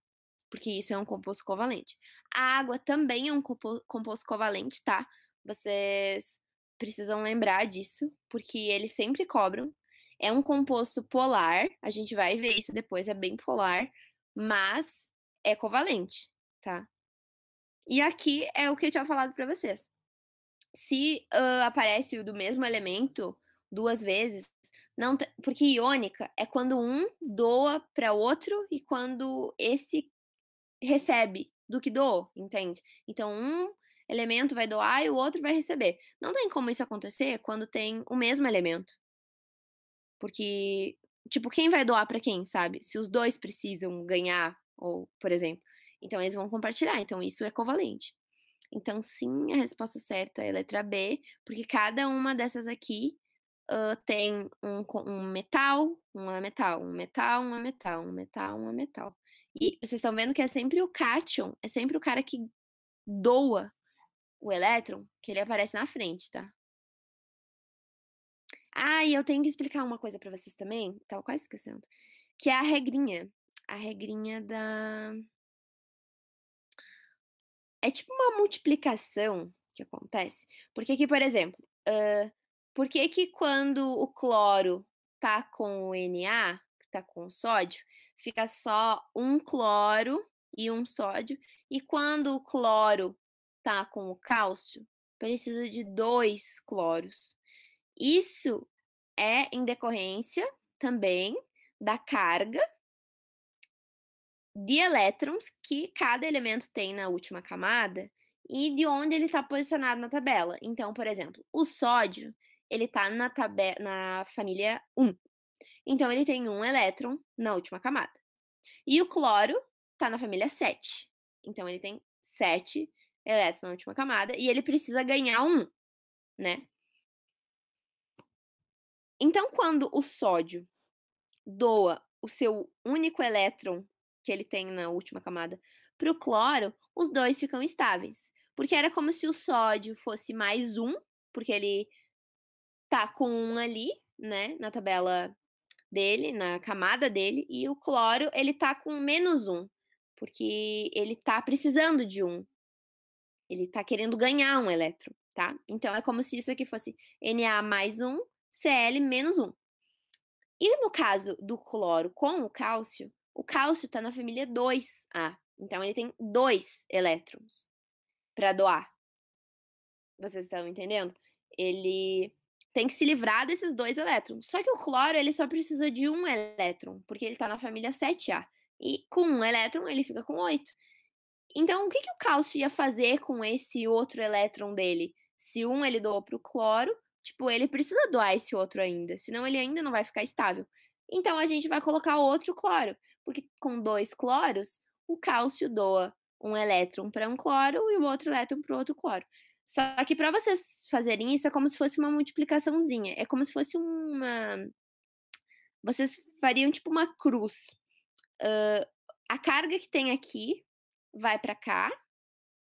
porque isso é um composto covalente. A água também é um composto covalente, tá? Vocês precisam lembrar disso, porque eles sempre cobram. É um composto polar, a gente vai ver isso depois, é bem polar, mas é covalente, tá? E aqui é o que eu tinha falado pra vocês. Se aparece o do mesmo elemento 2 vezes, não porque iônica é quando um doa para outro e quando esse recebe do que doou, entende? Então um elemento vai doar e o outro vai receber. Não tem como isso acontecer quando tem o mesmo elemento. Porque, tipo, quem vai doar para quem, sabe? Se os 2 precisam ganhar ou, por exemplo, então eles vão compartilhar, então isso é covalente. Então, sim, a resposta certa é a letra B, porque cada uma dessas aqui tem um metal, um ametal, um metal, um ametal, um metal, um ametal. E vocês estão vendo que é sempre o cátion, é sempre o cara que doa o elétron, que ele aparece na frente, tá? Ah, e eu tenho que explicar uma coisa pra vocês também, tava quase esquecendo, que é a regrinha. A regrinha da. É tipo uma multiplicação que acontece. Porque aqui, por exemplo, por que que quando o cloro tá com o Na, que tá com o sódio, fica só um cloro e um sódio, e quando o cloro tá com o cálcio, precisa de 2 cloros. Isso é em decorrência também da carga de elétrons que cada elemento tem na última camada e de onde ele está posicionado na tabela. Então, por exemplo, o sódio, ele está na família 1. Então, ele tem um elétron na última camada. E o cloro está na família 7. Então, ele tem 7 elétrons na última camada e ele precisa ganhar um, né? Então, quando o sódio doa o seu único elétron que ele tem na última camada para o cloro, os dois ficam estáveis. Porque era como se o sódio fosse mais um, porque ele tá com um ali, né, na tabela dele, na camada dele, e o cloro, ele tá com menos um, porque ele tá precisando de um. Ele tá querendo ganhar um elétron, tá? Então é como se isso aqui fosse Na mais um, Cl menos um. E no caso do cloro com o cálcio está na família 2A. Então ele tem 2 elétrons para doar. Vocês estão entendendo? Ele tem que se livrar desses 2 elétrons. Só que o cloro ele só precisa de um elétron, porque ele está na família 7A. E com um elétron ele fica com 8. Então o que o cálcio ia fazer com esse outro elétron dele? Se um ele doou para o cloro, tipo, ele precisa doar esse outro ainda, senão ele ainda não vai ficar estável. Então a gente vai colocar outro cloro, porque com 2 cloros, o cálcio doa um elétron para um cloro e o outro elétron para o outro cloro. Só que para vocês fazerem isso é como se fosse uma multiplicaçãozinha, é como se fosse vocês fariam tipo uma cruz. A carga que tem aqui vai para cá,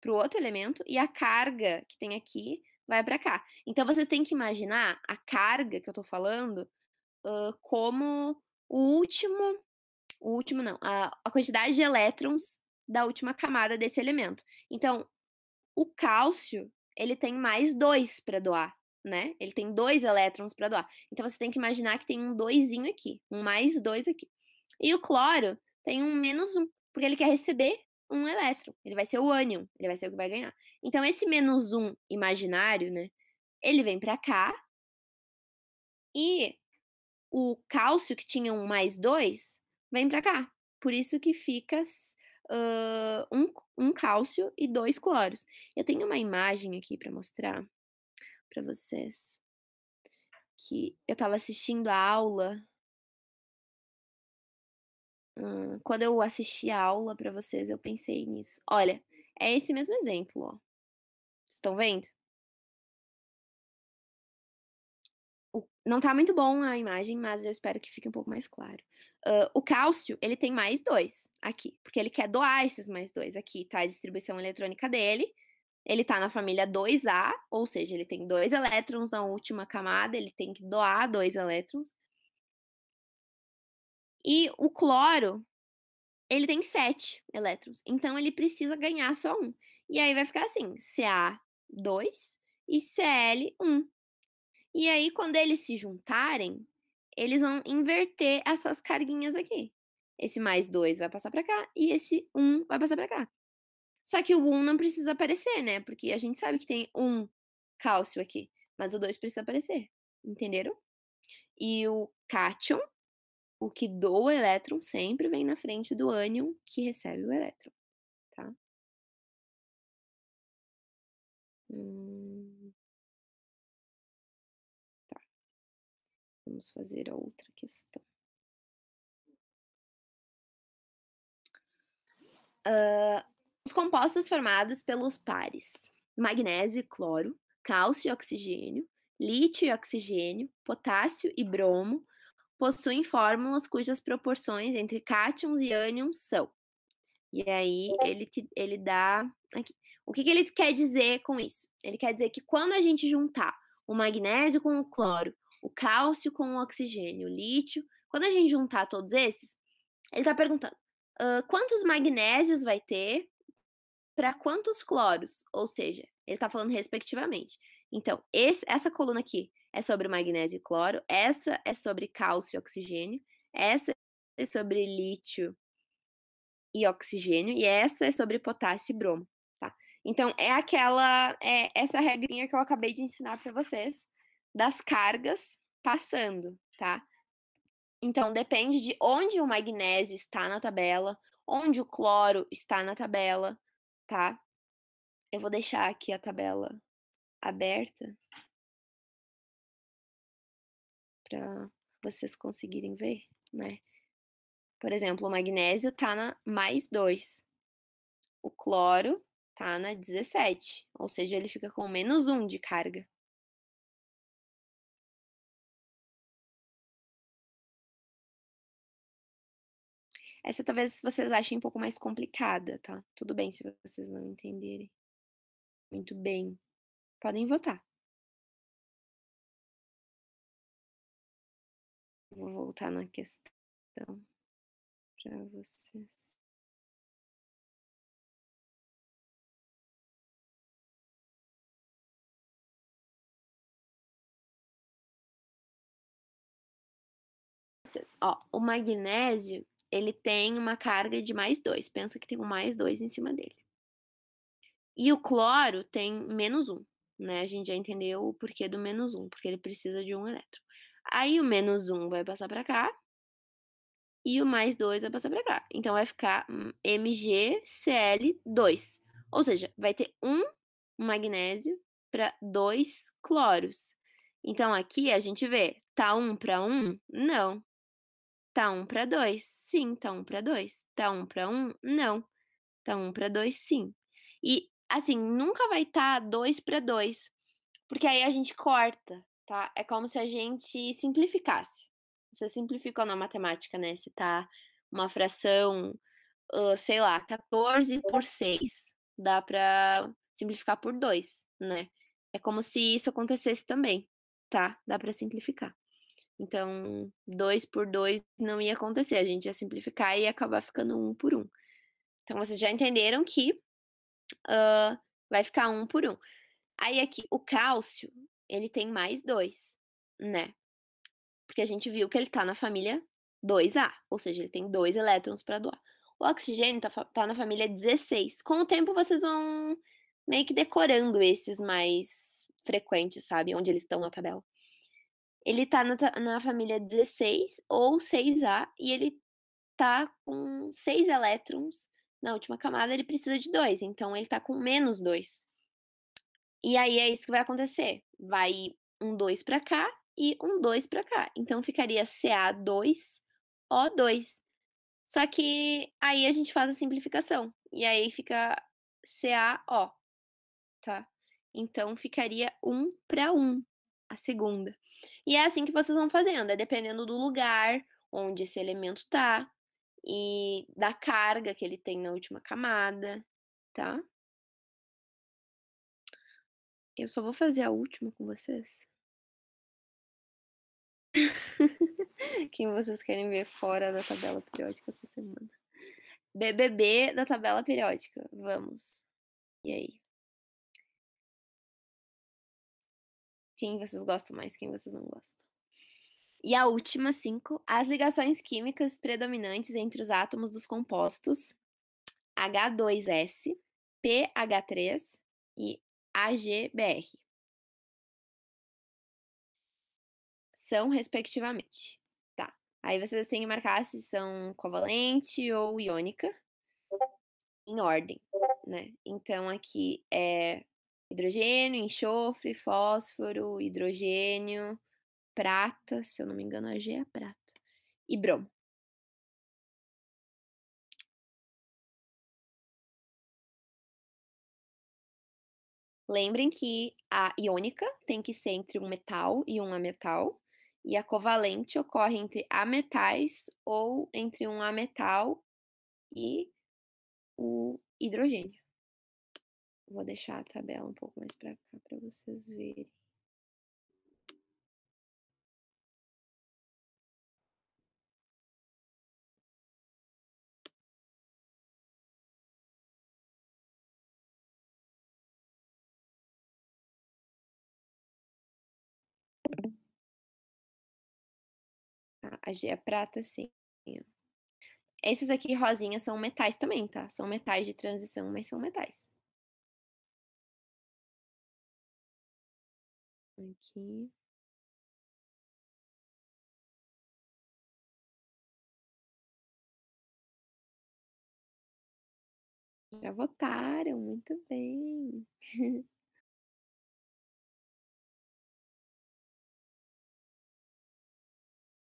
para o outro elemento, e a carga que tem aqui vai para cá. Então vocês têm que imaginar a carga que eu tô falando como o último não, a quantidade de elétrons da última camada desse elemento. Então, o cálcio, ele tem mais 2 para doar, né? Ele tem 2 elétrons para doar. Então você tem que imaginar que tem um 2zinho aqui, um mais 2 aqui. E o cloro tem um menos 1, porque ele quer receber um elétron. Ele vai ser o ânion, ele vai ser o que vai ganhar. Então esse menos 1 imaginário, né, ele vem para cá e o cálcio, que tinha um mais 2, vem para cá. Por isso que fica um cálcio e 2 cloros. Eu tenho uma imagem aqui para mostrar para vocês, que eu estava assistindo a aula. Quando eu assisti a aula para vocês, eu pensei nisso. Olha, é esse mesmo exemplo, ó. Vocês estão vendo? Não tá muito bom a imagem, mas eu espero que fique um pouco mais claro. O cálcio, ele tem mais 2 aqui, porque ele quer doar esses mais 2. Aqui tá a distribuição eletrônica dele. Ele tá na família 2A, ou seja, ele tem 2 elétrons na última camada, ele tem que doar 2 elétrons. E o cloro, ele tem 7 elétrons, então ele precisa ganhar só um. E aí vai ficar assim, Ca2 e Cl1. E aí, quando eles se juntarem, eles vão inverter essas carguinhas aqui. Esse mais 2 vai passar para cá e esse 1 vai passar para cá. Só que o 1 não precisa aparecer, né? Porque a gente sabe que tem um cálcio aqui, mas o 2 precisa aparecer. Entenderam? E o cátion, o que doa o elétron, sempre vem na frente do ânion que recebe o elétron, tá? Tá. Vamos fazer a outra questão. Os compostos formados pelos pares magnésio e cloro, cálcio e oxigênio, lítio e oxigênio, potássio e bromo possuem fórmulas cujas proporções entre cátions e ânions são. E aí ele dá aqui. O que ele quer dizer com isso? Ele quer dizer que quando a gente juntar o magnésio com o cloro, o cálcio com o oxigênio, o lítio, quando a gente juntar todos esses, ele está perguntando quantos magnésios vai ter para quantos cloros? Ou seja, ele está falando respectivamente. Então, essa coluna aqui é sobre magnésio e cloro, essa é sobre cálcio e oxigênio, essa é sobre lítio e oxigênio, e essa é sobre potássio e bromo, tá? Então, essa regrinha que eu acabei de ensinar para vocês, das cargas passando, tá? Então, depende de onde o magnésio está na tabela, onde o cloro está na tabela, tá. Eu vou deixar aqui a tabela aberta para vocês conseguirem ver, né. Por exemplo, o magnésio tá na +2, o cloro tá na 17, ou seja, ele fica com -1 de carga. Essa talvez vocês achem um pouco mais complicada, tá. Tudo bem se vocês não entenderem muito bem, podem votar. Vou voltar na questão para vocês. Ó, o magnésio, ele tem uma carga de +2, pensa que tem um +2 em cima dele. E o cloro tem -1, né, a gente já entendeu o porquê do -1, porque ele precisa de 1 elétron. Aí o -1 vai passar para cá, e o +2 vai passar para cá, então vai ficar MgCl2, ou seja, vai ter 1 magnésio para 2 cloros. Então aqui a gente vê, tá 1 para 1? Não. Tá 1 para 2? Sim, tá 1 para 2. Tá 1 para 1? Não. Tá 1 para 2, sim. E, assim, nunca vai estar 2 para 2, porque aí a gente corta, tá. É como se a gente simplificasse. Você simplificou na matemática, né, se tá uma fração, sei lá, 14/6, dá pra simplificar por 2, né. É como se isso acontecesse também, tá. Dá pra simplificar. Então, 2 por 2 não ia acontecer, a gente ia simplificar e ia acabar ficando 1 por 1. Então vocês já entenderam que, vai ficar 1 por 1. Aí aqui, o cálcio, ele tem +2, né, porque a gente viu que ele tá na família 2A, ou seja, ele tem 2 elétrons para doar. O oxigênio tá na família 16. Com o tempo vocês vão meio que decorando esses mais frequentes, sabe, onde eles estão na tabela. Ele tá na família 16 ou 6A e ele tá com 6 elétrons na última camada, ele precisa de 2, então ele tá com -2. E aí é isso que vai acontecer, vai ir um 2 pra cá e um 2 pra cá, então ficaria Ca2O2. Só que aí a gente faz a simplificação, e aí fica CaO, tá. Então ficaria 1 para 1, a segunda. E é assim que vocês vão fazendo, é dependendo do lugar onde esse elemento tá, e da carga que ele tem na última camada, tá. Eu só vou fazer a última com vocês. Quem vocês querem ver fora da tabela periódica essa semana? BBB da tabela periódica, vamos. E aí? Quem vocês gostam mais, quem vocês não gostam? E a última, 5, as ligações químicas predominantes entre os átomos dos compostos H2S, PH3 e AgBr. São respectivamente, tá. Aí vocês têm que marcar se são covalente ou iônica, em ordem, né. Então aqui é hidrogênio, enxofre, fósforo, hidrogênio, prata, se eu não me engano a Ag é prata, e bromo. Lembrem que a iônica tem que ser entre um metal e um ametal, e a covalente ocorre entre ametais ou entre um ametal e o hidrogênio. Vou deixar a tabela um pouco mais para cá para vocês verem. Tá, a G é prata, sim. Esses aqui rosinha são metais também, tá? São metais de transição, mas são metais. Aqui. Já votaram, muito bem.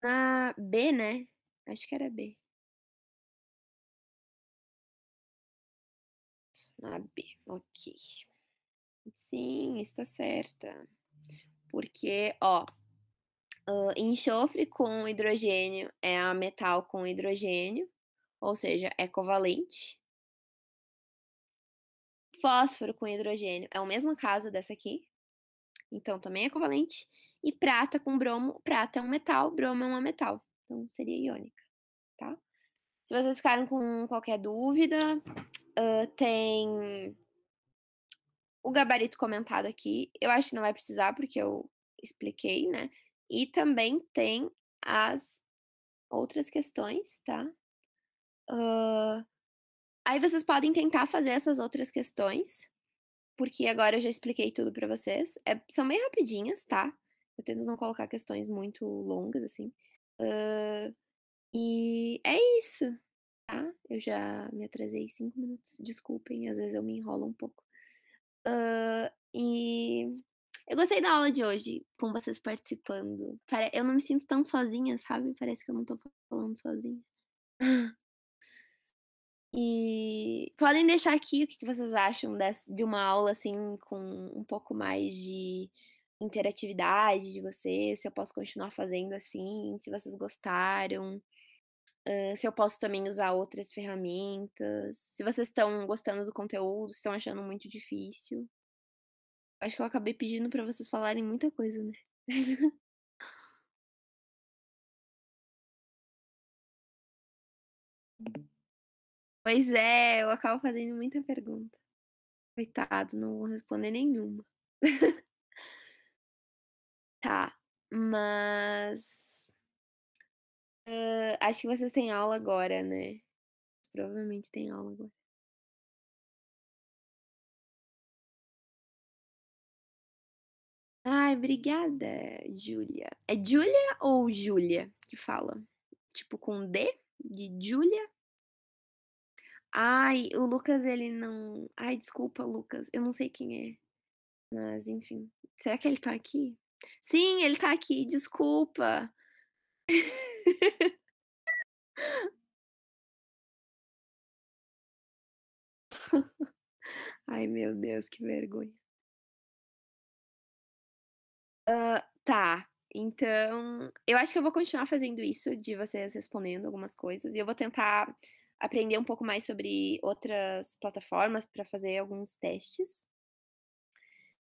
Na B, né? Acho que era B. Na B, ok. Sim, está certa. Porque, ó, enxofre com hidrogênio é a metal com hidrogênio, ou seja, é covalente. Fósforo com hidrogênio é o mesmo caso dessa aqui, então também é covalente. E prata com bromo, prata é um metal, bromo é uma metal, então seria iônica, tá? Se vocês ficaram com qualquer dúvida, tem o gabarito comentado aqui. Eu acho que não vai precisar, porque eu expliquei, né? E também tem as outras questões, tá? Aí vocês podem tentar fazer essas outras questões, porque agora eu já expliquei tudo pra vocês. São bem rapidinhas, tá? Eu tento não colocar questões muito longas, assim. E é isso, tá? Eu já me atrasei 5 minutos. Desculpem, às vezes eu me enrolo um pouco. E eu gostei da aula de hoje, com vocês participando. Eu não me sinto tão sozinha, sabe? Parece que eu não tô falando sozinha. E podem deixar aqui o que vocês acham de uma aula, assim, com um pouco mais de interatividade de vocês, se eu posso continuar fazendo assim, se vocês gostaram, se eu posso também usar outras ferramentas, se vocês estão gostando do conteúdo, se estão achando muito difícil. Acho que eu acabei pedindo pra vocês falarem muita coisa, né. Pois é, eu acabo fazendo muita pergunta. Coitados, não vou responder nenhuma. Tá, mas, acho que vocês têm aula agora, né? Provavelmente têm aula agora. Ai, obrigada, Júlia. É Júlia ou Júlia que fala? Tipo com D? De Júlia? Ai, o Lucas ele não ai, desculpa, Lucas, eu não sei quem é, mas enfim. Será que ele tá aqui? Sim, ele tá aqui, desculpa. Ai, meu Deus, que vergonha. Tá, então, eu acho que eu vou continuar fazendo isso, de vocês respondendo algumas coisas, e eu vou tentar aprender um pouco mais sobre outras plataformas pra fazer alguns testes.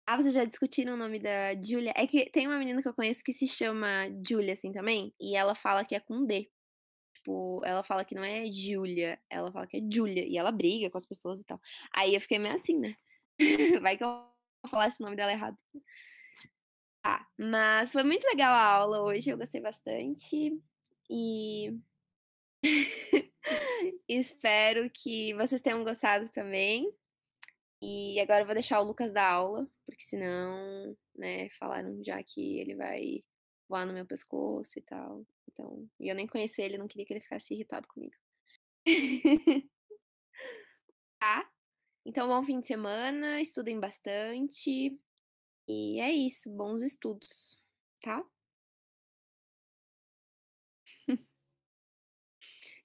Ah, vocês já discutiram o nome da Julia? É que tem uma menina que eu conheço que se chama Julia, assim, também, e ela fala que é com D. Tipo, ela fala que não é Julia, ela fala que é Julia, e ela briga com as pessoas e tal. Aí eu fiquei meio assim, né? Vai que eu falasse o nome dela errado. Tá, mas foi muito legal a aula hoje, eu gostei bastante. E espero que vocês tenham gostado também. E agora eu vou deixar o Lucas dar aula, porque senão, né, falaram já que ele vai voar no meu pescoço e tal. Então, e eu nem conheço ele, não queria que ele ficasse irritado comigo. Tá? Então, bom fim de semana, estudem bastante. E é isso, bons estudos, tá?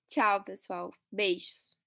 Tchau, pessoal. Beijos.